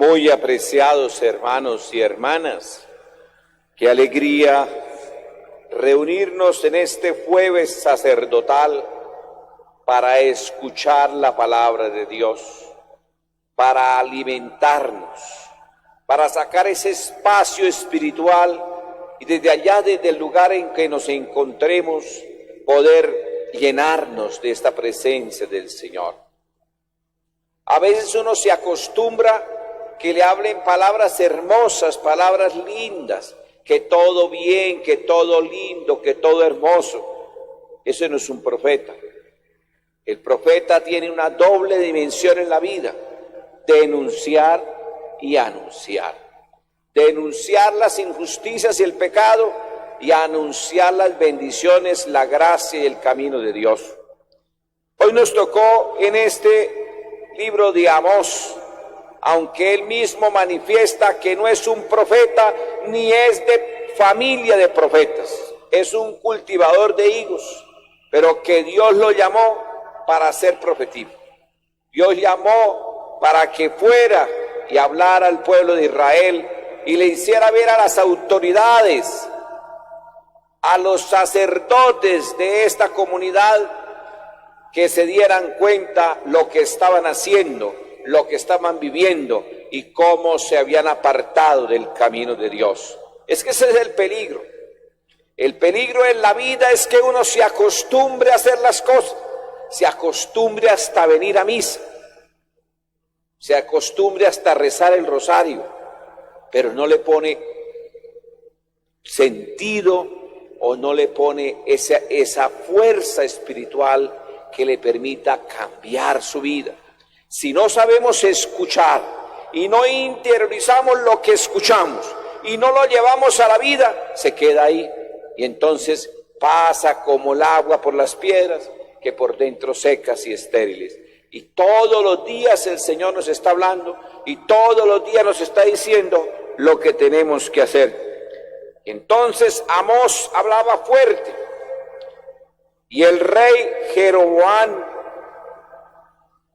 Muy apreciados hermanos y hermanas, qué alegría reunirnos en este jueves sacerdotal para escuchar la palabra de Dios, para alimentarnos, para sacar ese espacio espiritual y desde allá, desde el lugar en que nos encontremos, poder llenarnos de esta presencia del Señor. A veces uno se acostumbra que le hablen palabras hermosas, palabras lindas, que todo bien, que todo lindo, que todo hermoso. Eso no es un profeta. El profeta tiene una doble dimensión en la vida: denunciar y anunciar. Denunciar las injusticias y el pecado y anunciar las bendiciones, la gracia y el camino de Dios. Hoy nos tocó en este libro de Amós, aunque él mismo manifiesta que no es un profeta ni es de familia de profetas, es un cultivador de higos, pero que Dios lo llamó para ser profetivo. Dios llamó para que fuera y hablara al pueblo de Israel y le hiciera ver a las autoridades, a los sacerdotes de esta comunidad, que se dieran cuenta lo que estaban haciendo, lo que estaban viviendo y cómo se habían apartado del camino de Dios. Es que ese es el peligro. El peligro en la vida es que uno se acostumbre a hacer las cosas, se acostumbre hasta venir a misa, se acostumbre hasta rezar el rosario, pero no le pone sentido o no le pone esa fuerza espiritual que le permita cambiar su vida. Si no sabemos escuchar y no interiorizamos lo que escuchamos y no lo llevamos a la vida, se queda ahí y entonces pasa como el agua por las piedras, que por dentro secas y estériles. Y todos los días el Señor nos está hablando y todos los días nos está diciendo lo que tenemos que hacer. Entonces Amós hablaba fuerte y el rey Jeroboam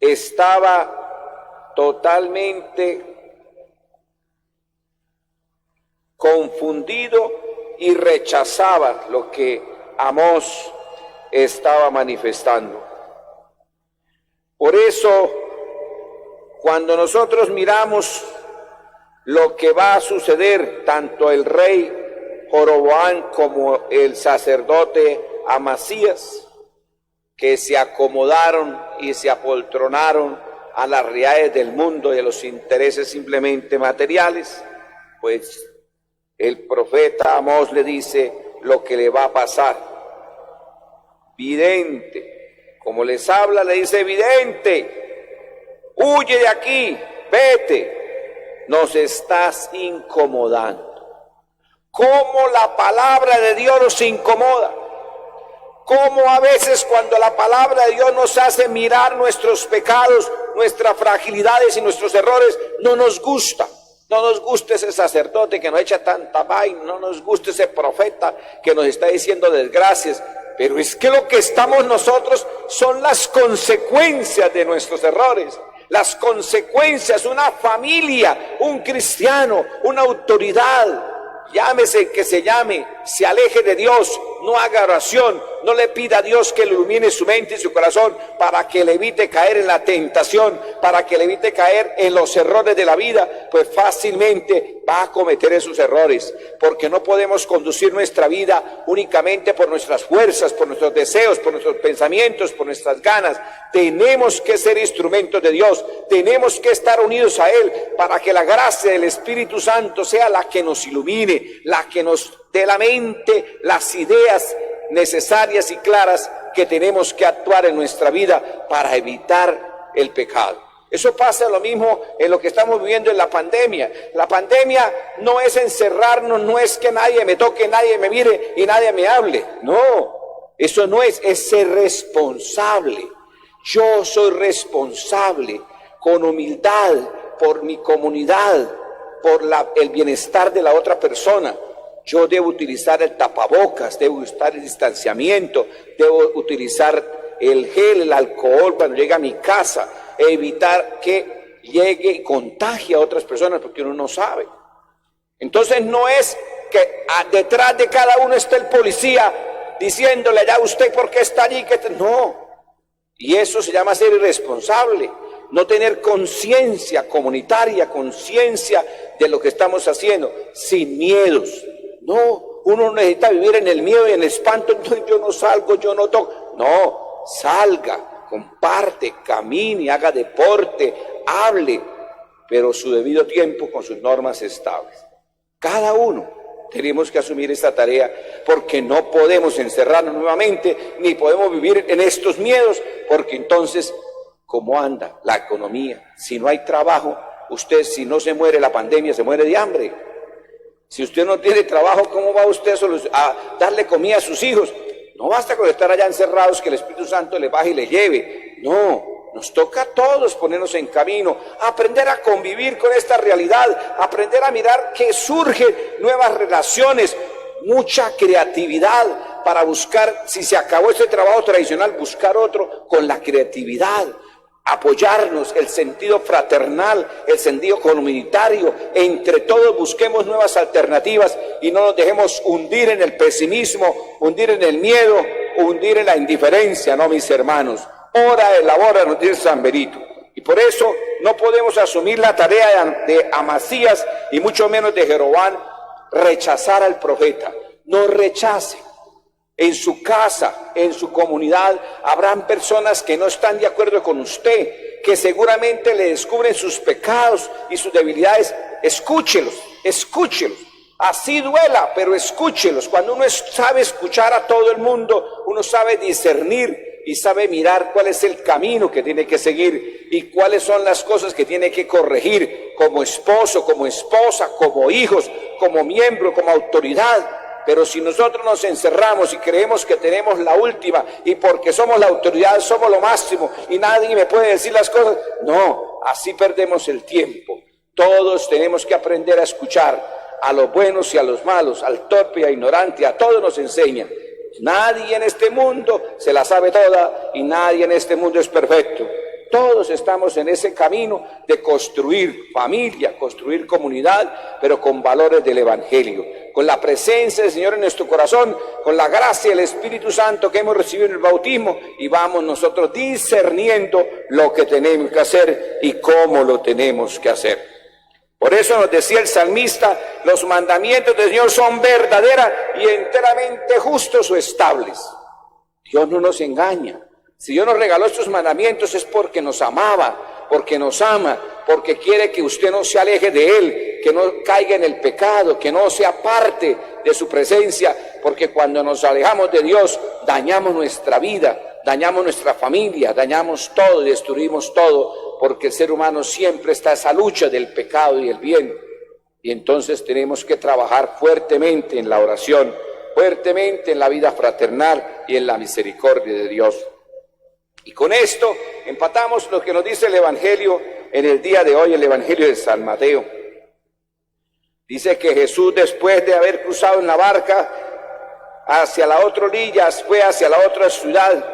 estaba totalmente confundido y rechazaba lo que Amós estaba manifestando. Por eso, cuando nosotros miramos lo que va a suceder, tanto el rey Jeroboam como el sacerdote Amasías, que se acomodaron y se apoltronaron a las realidades del mundo y a los intereses simplemente materiales, pues el profeta Amós le dice lo que le va a pasar. Vidente, como les habla, le dice: vidente, huye de aquí, vete, nos estás incomodando. ¿Cómo la palabra de Dios nos incomoda? Cómo a veces cuando la palabra de Dios nos hace mirar nuestros pecados, nuestras fragilidades y nuestros errores, no nos gusta. No nos gusta ese sacerdote que nos echa tanta vaina, no nos gusta ese profeta que nos está diciendo desgracias. Pero es que lo que estamos nosotros son las consecuencias de nuestros errores. Las consecuencias, una familia, un cristiano, una autoridad, llámese que se llame, se aleje de Dios, no haga oración, no le pida a Dios que le ilumine su mente y su corazón para que le evite caer en la tentación, para que le evite caer en los errores de la vida, pues fácilmente va a cometer esos errores, porque no podemos conducir nuestra vida únicamente por nuestras fuerzas, por nuestros deseos, por nuestros pensamientos, por nuestras ganas. Tenemos que ser instrumentos de Dios, tenemos que estar unidos a Él para que la gracia del Espíritu Santo sea la que nos ilumine, la que nos dé la mente, las ideas necesarias y claras que tenemos que actuar en nuestra vida para evitar el pecado. Eso pasa lo mismo en lo que estamos viviendo en la pandemia. La pandemia no es encerrarnos, no es que nadie me toque, nadie me mire y nadie me hable. No, eso no es ser responsable. Yo soy responsable con humildad por mi comunidad, por el bienestar de la otra persona. Yo debo utilizar el tapabocas, debo usar el distanciamiento, debo utilizar el gel, el alcohol cuando llegue a mi casa, evitar que llegue y contagie a otras personas, porque uno no sabe. Entonces no es que detrás de cada uno esté el policía diciéndole, ya usted por qué está allí, no. Y eso se llama ser irresponsable, no tener conciencia comunitaria, conciencia de lo que estamos haciendo, sin miedos. No, uno necesita vivir en el miedo y en el espanto. Entonces yo no salgo, yo no toco. No, salga, comparte, camine, haga deporte, hable, pero su debido tiempo con sus normas estables. Cada uno tenemos que asumir esta tarea, porque no podemos encerrarnos nuevamente, ni podemos vivir en estos miedos, porque entonces, ¿cómo anda la economía? Si no hay trabajo, usted, si no se muere la pandemia, se muere de hambre. Si usted no tiene trabajo, ¿cómo va usted a darle comida a sus hijos? No basta con estar allá encerrados que el Espíritu Santo le baje y le lleve. No, nos toca a todos ponernos en camino, aprender a convivir con esta realidad, aprender a mirar que surgen nuevas relaciones, mucha creatividad para buscar, si se acabó este trabajo tradicional, buscar otro con la creatividad. Apoyarnos, el sentido fraternal, el sentido comunitario, entre todos busquemos nuevas alternativas y no nos dejemos hundir en el pesimismo, hundir en el miedo, hundir en la indiferencia, no, mis hermanos. Ora, elabora, nos dice San Benito. Y por eso no podemos asumir la tarea de Amasías y mucho menos de Jeroboam, rechazar al profeta. No rechace. En su casa, en su comunidad, habrán personas que no están de acuerdo con usted, que seguramente le descubren sus pecados y sus debilidades. Escúchelos, escúchelos. Así duela, pero escúchelos. Cuando uno sabe escuchar a todo el mundo, uno sabe discernir y sabe mirar cuál es el camino que tiene que seguir y cuáles son las cosas que tiene que corregir como esposo, como esposa, como hijos, como miembro, como autoridad. Pero si nosotros nos encerramos y creemos que tenemos la última y porque somos la autoridad somos lo máximo y nadie me puede decir las cosas, no, así perdemos el tiempo. Todos tenemos que aprender a escuchar a los buenos y a los malos, al torpe y al ignorante, a todos nos enseñan. Nadie en este mundo se la sabe toda y nadie en este mundo es perfecto. Todos estamos en ese camino de construir familia, construir comunidad, pero con valores del Evangelio, con la presencia del Señor en nuestro corazón, con la gracia del Espíritu Santo que hemos recibido en el bautismo, y vamos nosotros discerniendo lo que tenemos que hacer y cómo lo tenemos que hacer. Por eso nos decía el salmista, los mandamientos del Señor son verdaderas y enteramente justos o estables. Dios no nos engaña. Si Dios nos regaló estos mandamientos es porque nos amaba, porque nos ama, porque quiere que usted no se aleje de Él, que no caiga en el pecado, que no sea parte de su presencia, porque cuando nos alejamos de Dios dañamos nuestra vida, dañamos nuestra familia, dañamos todo y destruimos todo, porque el ser humano siempre está en esa lucha del pecado y el bien. Y entonces tenemos que trabajar fuertemente en la oración, fuertemente en la vida fraternal y en la misericordia de Dios. Y con esto empatamos lo que nos dice el Evangelio en el día de hoy, el Evangelio de San Mateo. Dice que Jesús, después de haber cruzado en la barca hacia la otra orilla, fue hacia la otra ciudad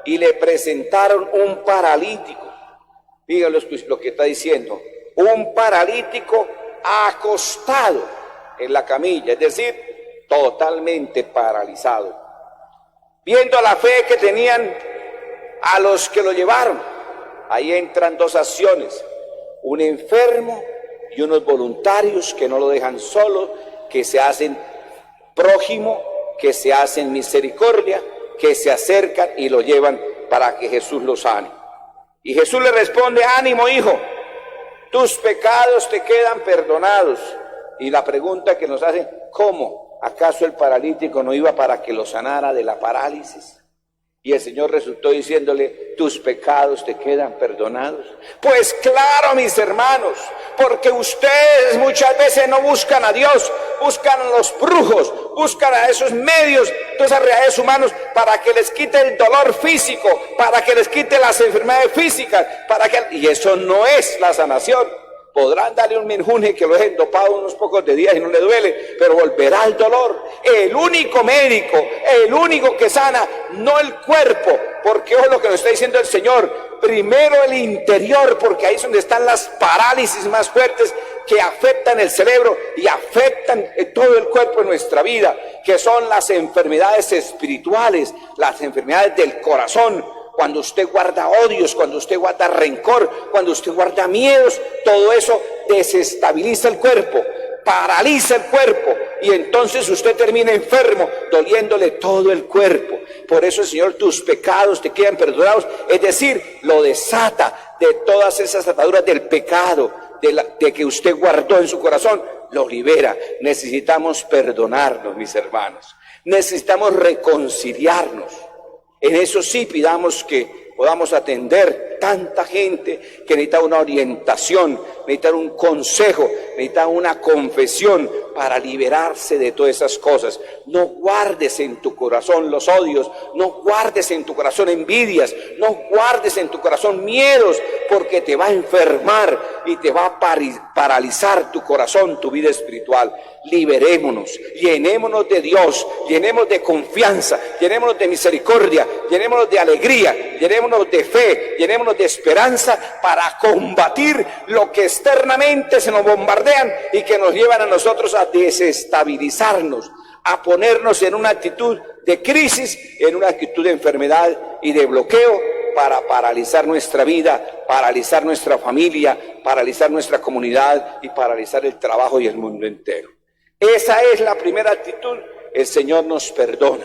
y le presentaron un paralítico. Díganlo lo que está diciendo, un paralítico acostado en la camilla, es decir, totalmente paralizado. Viendo la fe que tenían a los que lo llevaron, ahí entran dos acciones, un enfermo y unos voluntarios que no lo dejan solo, que se hacen prójimo, que se hacen misericordia, que se acercan y lo llevan para que Jesús lo sane. Y Jesús le responde, ánimo hijo, tus pecados te quedan perdonados. Y la pregunta que nos hacen, ¿cómo? ¿Acaso el paralítico no iba para que lo sanara de la parálisis? Y el Señor resultó diciéndole, tus pecados te quedan perdonados. Pues claro, mis hermanos, porque ustedes muchas veces no buscan a Dios, buscan a los brujos, buscan a esos medios, todas esas realidades humanas, para que les quite el dolor físico, para que les quite las enfermedades físicas, y eso no es la sanación. Podrán darle un menjunje que lo dejen dopado unos pocos de días y no le duele, pero volverá el dolor. El único médico, el único que sana, no el cuerpo, porque ojo lo que nos está diciendo el Señor, primero el interior, porque ahí es donde están las parálisis más fuertes que afectan el cerebro y afectan todo el cuerpo en nuestra vida, que son las enfermedades espirituales, las enfermedades del corazón. Cuando usted guarda odios, cuando usted guarda rencor, cuando usted guarda miedos, todo eso desestabiliza el cuerpo, paraliza el cuerpo y entonces usted termina enfermo, doliéndole todo el cuerpo. Por eso el Señor, tus pecados te quedan perdonados, es decir, lo desata de todas esas ataduras del pecado, de que usted guardó en su corazón, lo libera. Necesitamos perdonarnos, mis hermanos, necesitamos reconciliarnos. En eso sí pidamos que podamos atender tanta gente que necesita una orientación, necesita un consejo, necesita una confesión para liberarse de todas esas cosas. No guardes en tu corazón los odios, no guardes en tu corazón envidias, no guardes en tu corazón miedos, porque te va a enfermar y te va a paralizar tu corazón, tu vida espiritual. Liberémonos, llenémonos de Dios, llenémonos de confianza, llenémonos de misericordia, llenémonos de alegría, llenémonos de fe, llenémonos de esperanza para combatir lo que externamente se nos bombardean y que nos llevan a nosotros a desestabilizarnos, a ponernos en una actitud de crisis, en una actitud de enfermedad y de bloqueo para paralizar nuestra vida, paralizar nuestra familia, paralizar nuestra comunidad y paralizar el trabajo y el mundo entero. Esa es la primera actitud. El Señor nos perdona,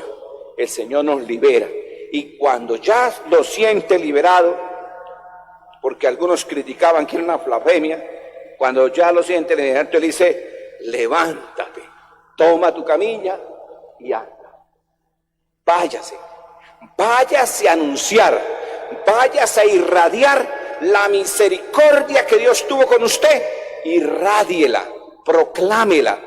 el Señor nos libera. Y cuando ya lo siente liberado, porque algunos criticaban que era una blasfemia, cuando ya lo siente liberado, él dice, levántate, toma tu camilla y anda. Váyase a anunciar, váyase a irradiar la misericordia que Dios tuvo con usted, irrádiela, proclámela,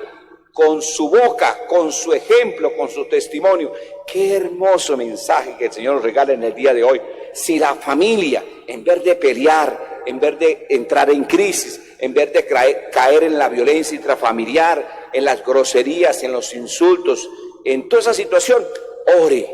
con su boca, con su ejemplo, con su testimonio. Qué hermoso mensaje que el Señor nos regala en el día de hoy. Si la familia, en vez de pelear, en vez de entrar en crisis, en vez de caer en la violencia intrafamiliar, en las groserías, en los insultos, en toda esa situación, ore,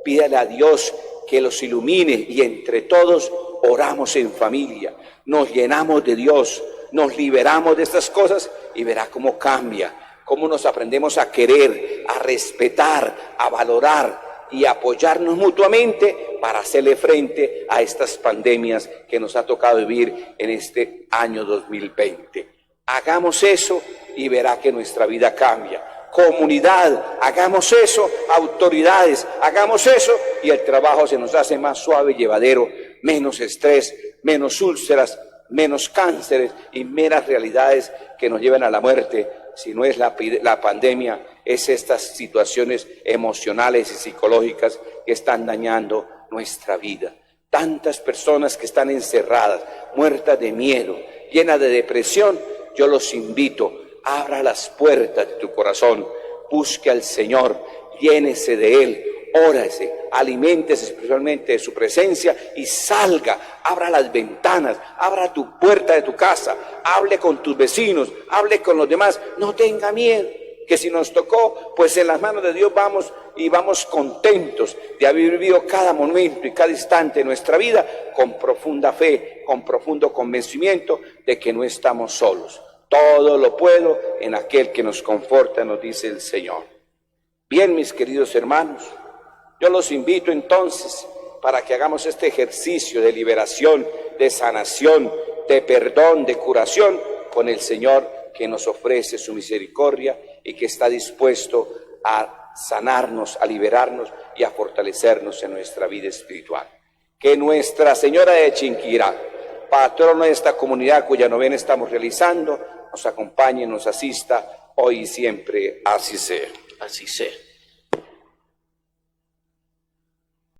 pídale a Dios que los ilumine y entre todos oramos en familia, nos llenamos de Dios, nos liberamos de estas cosas y verá cómo cambia. Cómo nos aprendemos a querer, a respetar, a valorar y apoyarnos mutuamente para hacerle frente a estas pandemias que nos ha tocado vivir en este año 2020. Hagamos eso y verá que nuestra vida cambia. Comunidad, hagamos eso, autoridades, hagamos eso y el trabajo se nos hace más suave y llevadero, menos estrés, menos úlceras, menos cánceres y meras realidades que nos llevan a la muerte. Si no es la pandemia, es estas situaciones emocionales y psicológicas que están dañando nuestra vida. Tantas personas que están encerradas, muertas de miedo, llenas de depresión, yo los invito, abra las puertas de tu corazón, busque al Señor, llénese de Él, órese, aliméntese espiritualmente de su presencia y salga, abra las ventanas, abra tu puerta de tu casa, hable con tus vecinos, hable con los demás, no tenga miedo, que si nos tocó, pues en las manos de Dios vamos y vamos contentos de haber vivido cada momento y cada instante de nuestra vida con profunda fe, con profundo convencimiento de que no estamos solos. Todo lo puedo en aquel que nos conforta, nos dice el Señor. Bien, mis queridos hermanos, yo los invito entonces para que hagamos este ejercicio de liberación, de sanación, de perdón, de curación con el Señor que nos ofrece su misericordia y que está dispuesto a sanarnos, a liberarnos y a fortalecernos en nuestra vida espiritual. Que Nuestra Señora de Chinquirá, patrona de esta comunidad cuya novena estamos realizando, nos acompañe, nos asista hoy y siempre, así sea. Así sea.